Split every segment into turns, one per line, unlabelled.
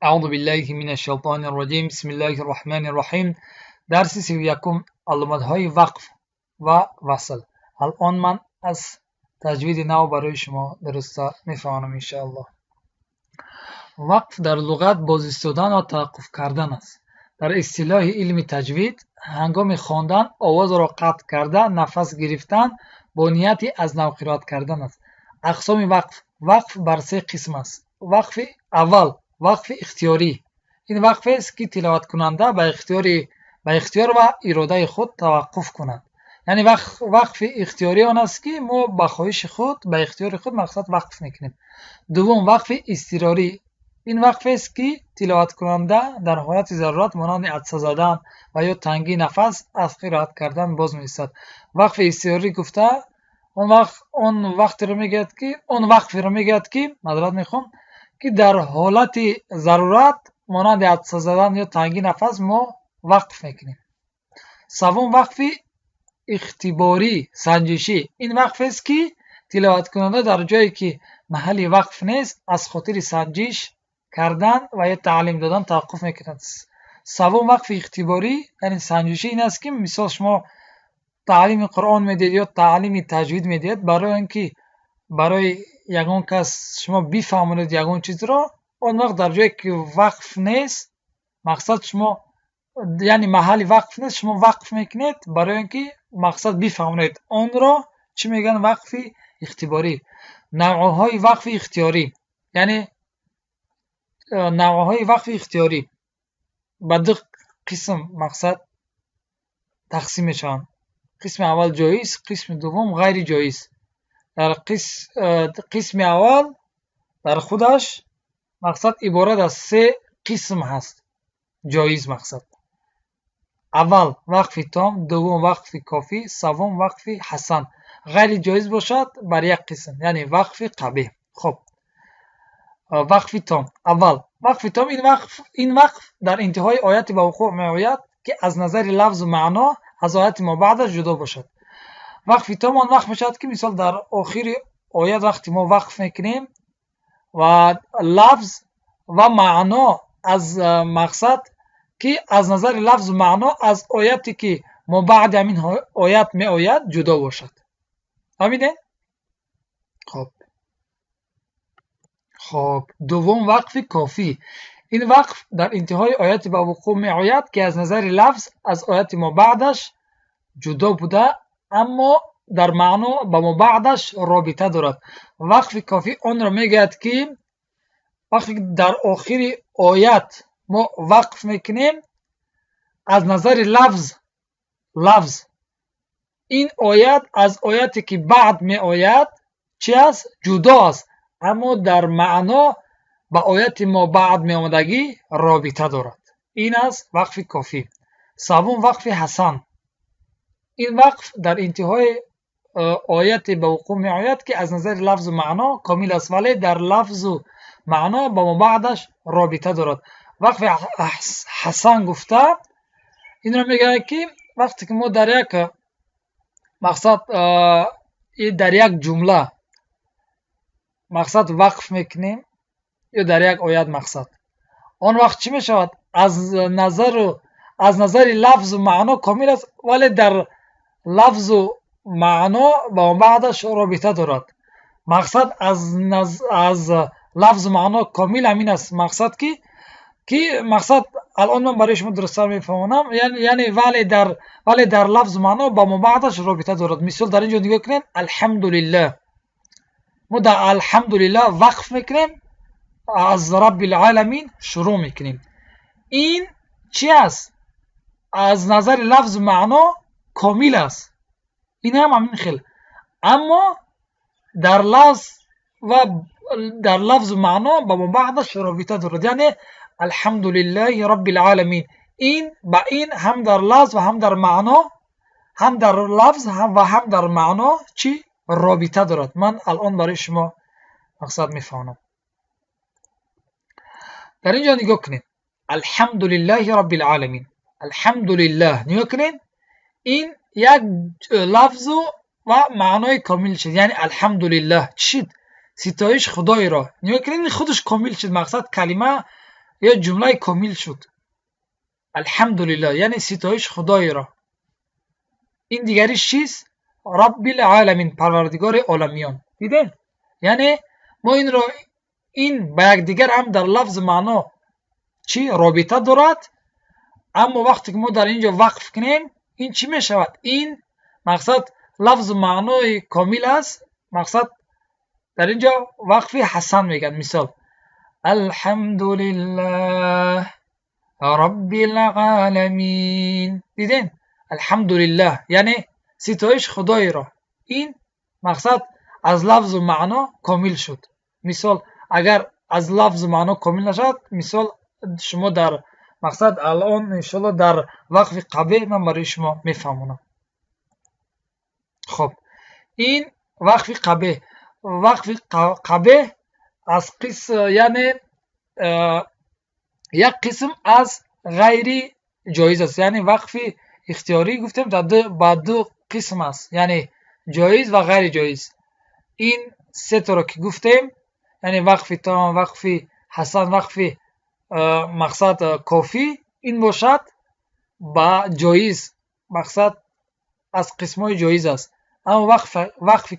أعوذ بالله من الشیطان الرجیم. بسم الله الرحمن الرحیم. درس 31 علامت‌های وقف و وصل. الان من از تجوید نو برای شما درست می‌خوانم ان شاء الله. وقف در لغت باز ایستادن و توقف کردن است. در اصطلاح علم تجوید هنگام خواندن آواز را قطع کرده نفس گرفتن با نیتی از نو قرائت کردن است. اقسام وقف بر سه قسم است. وقف اول وقف اختیاری. این وقف است که تلاوت کننده به اختیار و اراده خود توقف کند. یعنی وقف اختیاری آن است که ما به خواهش خود به اختیار خود مقصد وقف میکنیم. دوم وقف اضطراری. این وقف است که تلاوت کننده در حالت ضرورت مانند عطسه زدن و یا تنگی نفس از قرائت کردن باز می‌ایستد. وقف اضطراری گفته اون وقف را میگوید که معذرت میخوام که در حالت ضرورت مانند عطسه زدن یا تنگی نفس ما وقف میکنیم. سوم وقف اختباری سنجشی. این وقف است که تلاوت کننده در جایی که محل وقف نیست از خاطر سنجش کردن و یا تعلیم دادن توقف میکنند. سوم وقف اختباری یعنی سنجشی این است که مثال شما تعلیم قرآن میدید یا تعلیم تجوید میدید برای اینکه برای یگان کس شما بفهمونید یگان چیز را، اون وقت در جایی که وقف نیست مقصد شما یعنی محل وقف نیست شما وقف میکنید برای اینکه مقصد بفهمونید اون را چی میگن وقف اختباری. نوعهای وقف اختیاری یعنی نوعهای وقف اختیاری به دو قسم مقصد تقسیم میشن. قسم اول جایز، قسم دوم غیر جایز. در قسم اول در خودش مقصد عبارت از سه قسم هست. جایز مقصد اول وقف تام، دوم وقف کافی، سوم وقف حسن. غیر جایز باشد بر یک قسم یعنی وقف قبیح. خب وقف تام اول وقف تام این وقف در انتهای آیت به وقوع میآید که از نظر لفظ و معنا از آیت ما بعدش جدا باشد. وقف تام آن وقت میشد که مثال در آخر آیت وقتی ما وقف میکنیم و لفظ و معنا از مقصد که از نظر لفظ و معنا از آیتی که ما بعد همین آیت می آید جدا باشد. فهمیدین؟ خب دوم وقف کافی. این وقف در انتهای آیت به وقوع می آید که از نظر لفظ از آیت ما بعدش جدا بوده اما در معنا با ما بعدش رابطه دارد. وقف کافی اون را میگوید که وقتی در آخر آیت ما وقف میکنیم از نظر لفظ این آیت از آیتی که بعد می آید چی است؟ جدا است اما در معنا با آیت ما بعد می آمدگی رابطه دارد. این است وقف کافی. سوم وقف حسن. این وقف در انتهای آیت به وقوع می آید که از نظر لفظ و معنا کامل است ولی در لفظ و معنا با ما بعدش رابطه دارد. وقف حسن گفته این را میگه که وقتی که ما در یک مقصد در یک جمله مقصد وقف میکنیم یا در یک آیت مقصد آن وقت چی میشود؟ از نظر لفظ و معنا کامل است ولی در لفظ و معنا با بعدش رابطه دارد. مقصد از لفظ و معنا کامل همین است. مقصد که مقصد الان من برای شما درست میفهمونم یعنی ولی در لفظ و معنا با ما بعدش رابطه دارد. مثال در اینجا نگاه کنین الحمدلله. ما در الحمدلله وقف میکنیم از رب العالمین شروع میکنیم. این چی است؟ از نظر لفظ و معنا کامل است. این هم همین خیل اما در لفظ و معنا با ما بعدش رابطه دارد. یعنی الحمدلله رب العالمین این با این هم در لفظ و هم در معنا هم در لفظ و هم در معنا چی رابطه دارد. من الان برای شما مقصد میفهمم. در اینجا نگاه کنید الحمدلله رب العالمین. الحمدلله نگاه کنید این یک لفظ و معنای کامل شد. یعنی الحمدلله چی؟ ستایش خدای را. نگاه کنید خودش کامل شد. مقصد کلمه یا جمله کامل شد. الحمدلله یعنی ستایش خدای را. این دیگریش چیست؟ رب العالمین، پروردگار عالمیان. دیدین؟ یعنی ما این را این با یکدیگر هم در لفظ معنا چی رابطه دارد، اما وقتی که ما در اینجا وقف کنیم این چی می شود؟ این مقصد لفظ معنای کامل است. مقصد در اینجا وقفی حسن میگن. مثال الحمدلله رب العالمین. دیدین؟ الحمدلله یعنی ستایش خدای را. این مقصد از لفظ و معنا کامل شد. مثال اگر از لفظ و معنا کامل نشد، مثال شما در مقصد الان انشالله در وقف قبه من برای شما میفهمونم. خب این وقف قبه. وقف قبه از قسم یعنی یک قسم از غیر جایز است. یعنی وقف اختیاری گفتیم در دو قسم است، یعنی جایز و غیر جایز. این سه تا را که گفتیم، یعنی وقف تمام، وقف حسن، وقف مقصد کافی، این باشد با جایز، مقصد از قسمای جایز است. اما وقف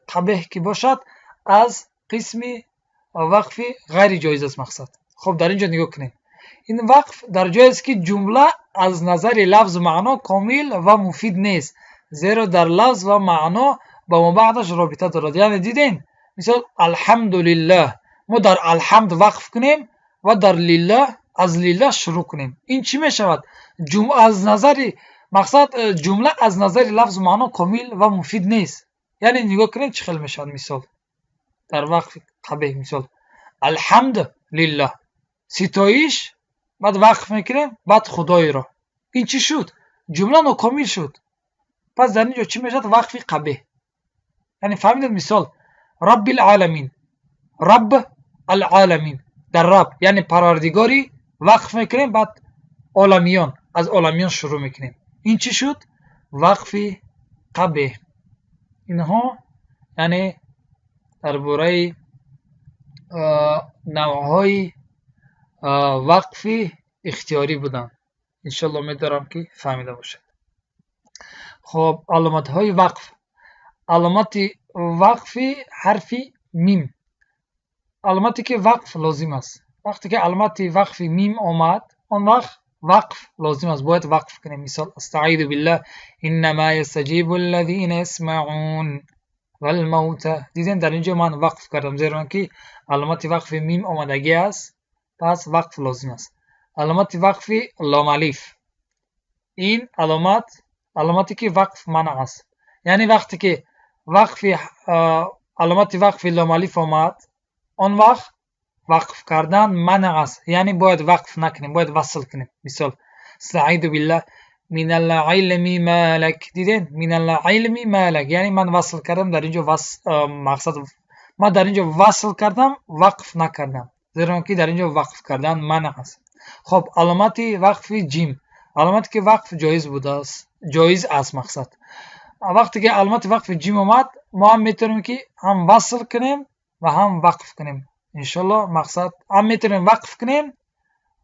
قبیح که باشد از قسم وقف غیر جایز است مقصد. خب در اینجا نگاه کنید. این وقف در جایی است که جمله از نظر لفظ معنا کامل و مفید نیست، زیرا در لفظ و معنا با ما بعدش رابطه دارد. یعنی دیدین مثال الحمدلله، ما در الحمد وقف کنیم و در لله از لله شروع کنیم، این چی می شود؟ از نظر مقصد جمله از نظر لفظ معنا کامل و مفید نیست. یعنی نگاه کنید چه خیلی می شود. مثال در وقف قبیح، مثال الحمد لله، ستایش، بعد وقف میکنیم بعد خدای را. این چی شد؟ جمله ناکامل شد. پس در اینجا چی میشد؟ وقف قبیح. یعنی فهمیدید؟ مثال رب العالمین، رب العالمین، در رب یعنی پروردگاری وقف میکنیم، بعد عالمیان، از عالمیان شروع میکنیم. این چی شد؟ وقف قبیح. اینها یعنی درباره نوعهای وقف اختیاری بودن. انشالله میدارم که فهمیده باشید. خب علامت های وقف. علامت وقف حرف میم. علامتی که وقف لازم است. وقتی که علامت وقف میم آمد، آن وقت وقف لازم است، باید وقف کنیم. مثال استعیذ بالله انما یستجیب الذین یسمعون والموتى. دیدین در اینجا من وقف کردم زیرا که علامت وقف میم آمدگی است، پس وقف لازم است. علامت وقف لام الف. این علامتی که وقف منع است. یعنی وقتی که علامت وقف لام الف آمد، آن وقت وقف کردن منع است، یعنی باید وقف نکنیم، باید وصل کنیم. مثال استعیذ بالله من العلم ما لک. دیدین؟ من العلم ما لک یعنی من وصل کردم در اینجا مقصد ما در اینجا وصل کردم، وقف نکردم، زیرا که در اینجا وقف کردن منع است. خب علامت وقف جیم. علامتی که وقف جایز بوده است، جایز است مقصد. وقتی که علامت وقف جیم اومد، ما هم میتونیم که هم وصل کنیم و هم وقف کنیم. انشالله مقصد هم میتونیم وقف کنیم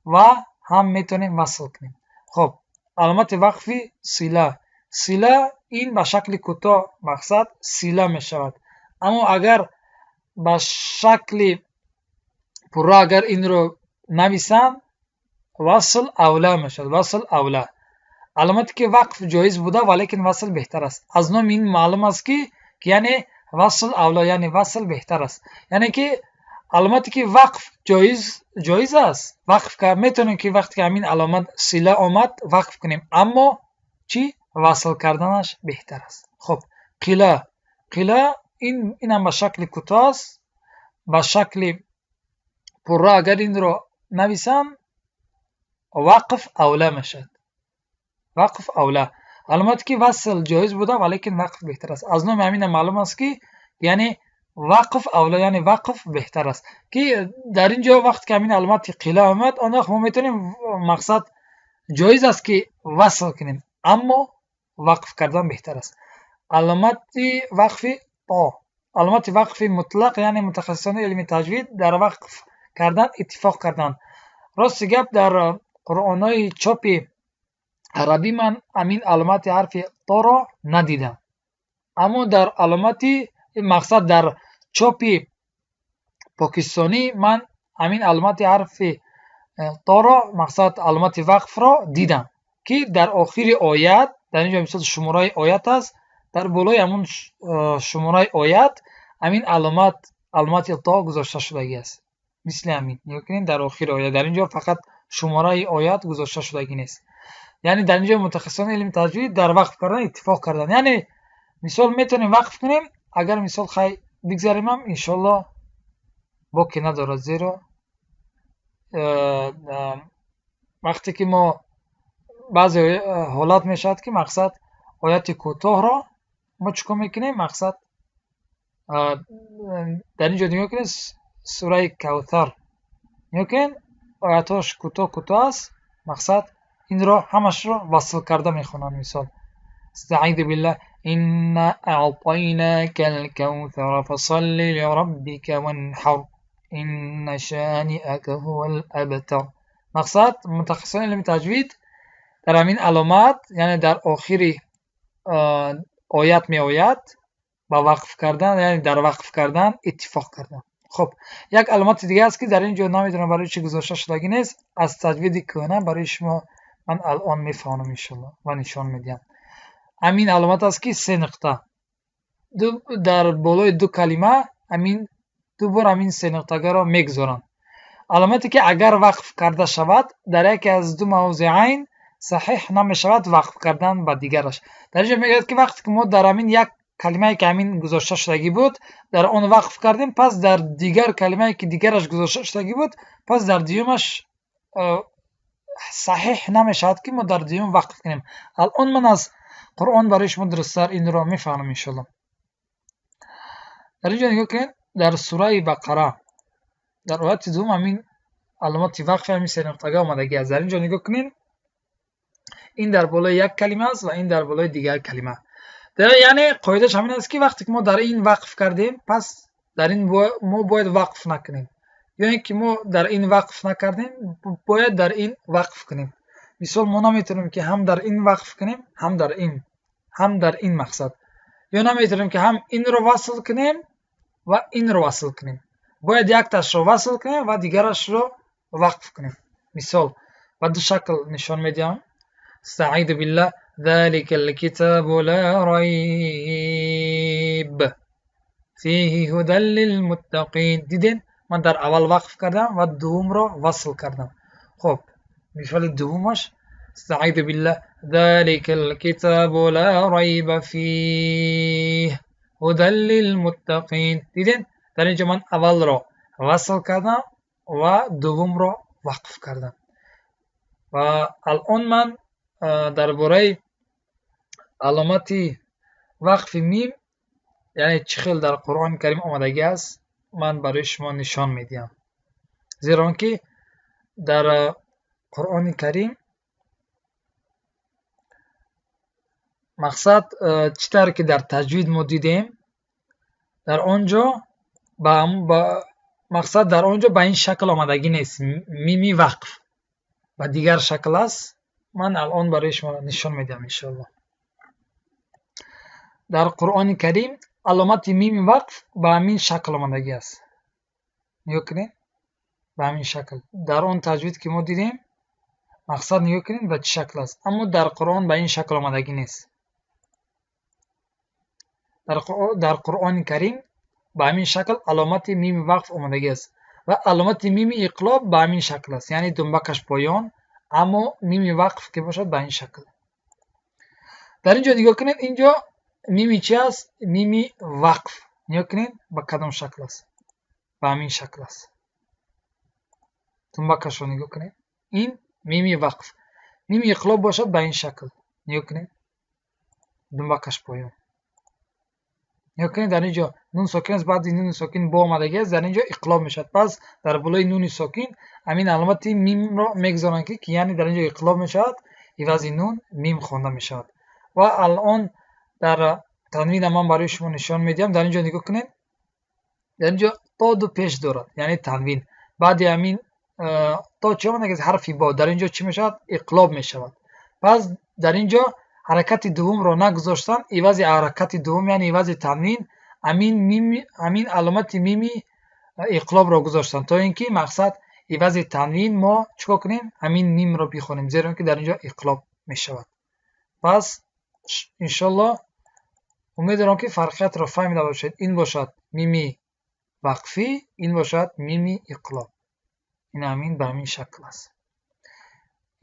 و هم میتونیم وصل کنیم. خب علامت وقف صله. صله این به شکل کوتاه مقصد صله می شود، اما اگر به شکل پورا اگر این رو نویسن وصل اوله می شود. وصل اوله. علامتی که وقف جایز بوده ولیکن وصل بهتر است. از نام این معلوم است که یعنی وصل اوله یعنی وصل بهتر است. یعنی که علامتی که وقف جایز است، وقف که میتونیم که وقتی که همین علامت صله آمد وقف کنیم، اما چی؟ وصل کردنش بهتر است. خب قله. این هم به شکل کوتاه است، به شکل پورا اگر این رو نویسم وقف اوله میشد. وقف اوله. علامتی که وصل جایز بوده ولیکن وقف بهتر است. از نام همین معلوم است که یعنی وقف اولا یعنی وقف بهتر است. که در اینجا وقت که همین علامت قله آمد، آن وقت ما میتونیم مقصد جایز است که وصل کنیم، اما وقف کردن بهتر است. علامت وقف تا. علامت وقف مطلق یعنی متخصصان علم تجوید در وقف کردن اتفاق کردن. راستی گپ در قرآن‌های چاپی عربی من همین علامت حرف تا را ندیدم، اما در علامتی مقصد در چاپی پاکستانی من همین علامت حرف تا را مقصد علامت وقف را دیدم که در آخر آیت، در اینجا مثلا شماره آیت است، در بالای همون شماره آیت همین علامت تا گذاشته شده است، مثل همین می‌بینید در آخر آیت، در اینجا فقط شماره آیت گذاشته شده نیست. یعنی در اینجا متخصصان علم تجوید در وقف کردن اتفاق کردن. یعنی مثال میتونیم وقف کنیم، اگر مثال خیلی بگذاریم هم انشالله باکی ندارد، زیرا وقتی که ما بعضی حالات میشد که مقصد آیات کوتاه را ما چکار میکنیم، مقصد در اینجا نگاه کنید سوره کوثر نگاه کنید، آیاتش کوتاه است، مقصد این را همش را وصل کرده میخونن. مثال استعیذ بالله إنا أعطيناك الكوثر فصل لربك وانحر إن شانئك هو الأبتر. مقصد متخصصان علم تجوید در همین علامات، یعنی در آخر آیت می آید با وقف کردن، یعنی در وقف کردن اتفاق کردن. خب یک علامت دیگه است که در اینجا نمیدونم برای چی گذاشته شده نیست، از تجوید کهنه برای شما من الان میفهمم انشالله و نشان میدم. همین علامت است که 3 نقطه در بالای 2 کلمه همین دو بار همین 3 نقطه را میگذارن. علامتی که اگر وقف کرده شود در یکی از 2 موضعین صحیح نمی شود وقف کردن به دیگرش. در اینجا میگه که وقتی که ما در همین یک کلمه که همین گذاشته شدگی بود در آن وقف کردیم، پس در دیگر کلمه که دیگرش گذاشته شدگی بود پس در دیومش صحیح نمی شود که ما در دیوم وقف کنیم. الان من از قرآن برای شما درست‌تر این را میفهمم انشالله. در اینجا نگاه کنید در سوره بقره در آیت دوم همین علامت وقف همین 3 نقطه آمدگی است. در اینجا نگاه کنید این در بالای یک کلمه است و این در بالای دیگر کلمه. یعنی قاعدهش همین است که وقتی که ما در این وقف کردیم پس در این ما باید وقف نکنیم، یا اینکه ما در این وقف نکردیم باید در این وقف کنیم. مثال ما نمیتونیم که هم در این وقف کنیم هم در این مقصد، یا نمیتونیم که هم این رو وصل کنیم و این رو وصل کنیم، باید یک تاش رو وصل کنیم و دیگرش رو وقف کنیم. مثال و 2 شکل نشان میدم. استعیذ بالله ذلك الكتاب لا ريب فيه هدى للمتقين. دیدین من در اول وقف کردم و دوم را وصل کردم. خب مثال دومش استعیذ بالله ذلك الكتاب لا ريب فيه هدى للمتقين. دیدین در اینجا من اول را وصل کردم و دوم را وقف کردم. و الان من درباره علامت وقف میم یعنی چه خیلی در قرآن کریم آمدگی است من برای شما نشان میدم، زیرا که در قرآن کریم مقصد چطور که در تجوید ما دیدیم در آنجا مقصد در آنجا به این شکل آمدگی نیست، میمی وقف و دیگر شکل است. من الان برای شما نشان میدم انشاءالله. در قرآن کریم علامت میم وقف به همین شکل آمدگی است. نگاه کنید به همین شکل در اون تجوید که ما دیدیم مقصد نگاه کنید به چه شکل است، اما در قرآن به این شکل آمدگی نیست. در قرآن کریم به همین شکل علامت میم وقف آمدگی است و علامت میم اقلاب به همین شکل است، یعنی دنبکش پایان، اما میم وقف که باشد به این شکل. در اینجا نگاه کنید اینجا میمی چی است؟ میمی وقف. نگاه کنید به کدام شکل است؟ به همین شکل است. دنبکش رو نگاه کنید، این میمی وقف. میمی اقلاب باشد به این شکل. نگاه کنید دنبکش پایان. نگاه کنید در اینجا نون ساکن است، بعد این نون ساکن با آمدگی است، در اینجا اقلاب میشد، پس در بالای نون ساکن همین علامت میم را میگذارن که یعنی در اینجا اقلاب میشد، عوض نون میم خوانده میشد. و الان در تنوین من برای شما نشان میدم. در اینجا نگاه کنید در اینجا تا 2 پیش دارد، یعنی تنوین. بعد همین تا چه آمده که حرفی با در اینجا چی میشود؟ اقلاب میشود. پس در اینجا حرکت دوم رو نگذاشتن، عوض حرکت دوم یعنی عوض تنوین همین علامت میمی اقلاب رو گذاشتن تا اینکه مقصد عوض تنوین ما چیکار کنیم؟ همین میم رو بخونیم، زیرا که در اینجا اقلاب میشود. پس انشالله امیدوارم که فرقیت رو فهمیده باشید. این باشد میمی وقفی، این باشد میمی اقلاب. این همین به همین شکل است.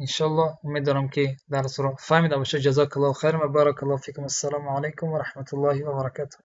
انشالله امیدوارم که درس رو فهمیده باشید. جزاک الله خیر و بارک الله فیکم. السلام علیکم و رحمت الله و برکاته.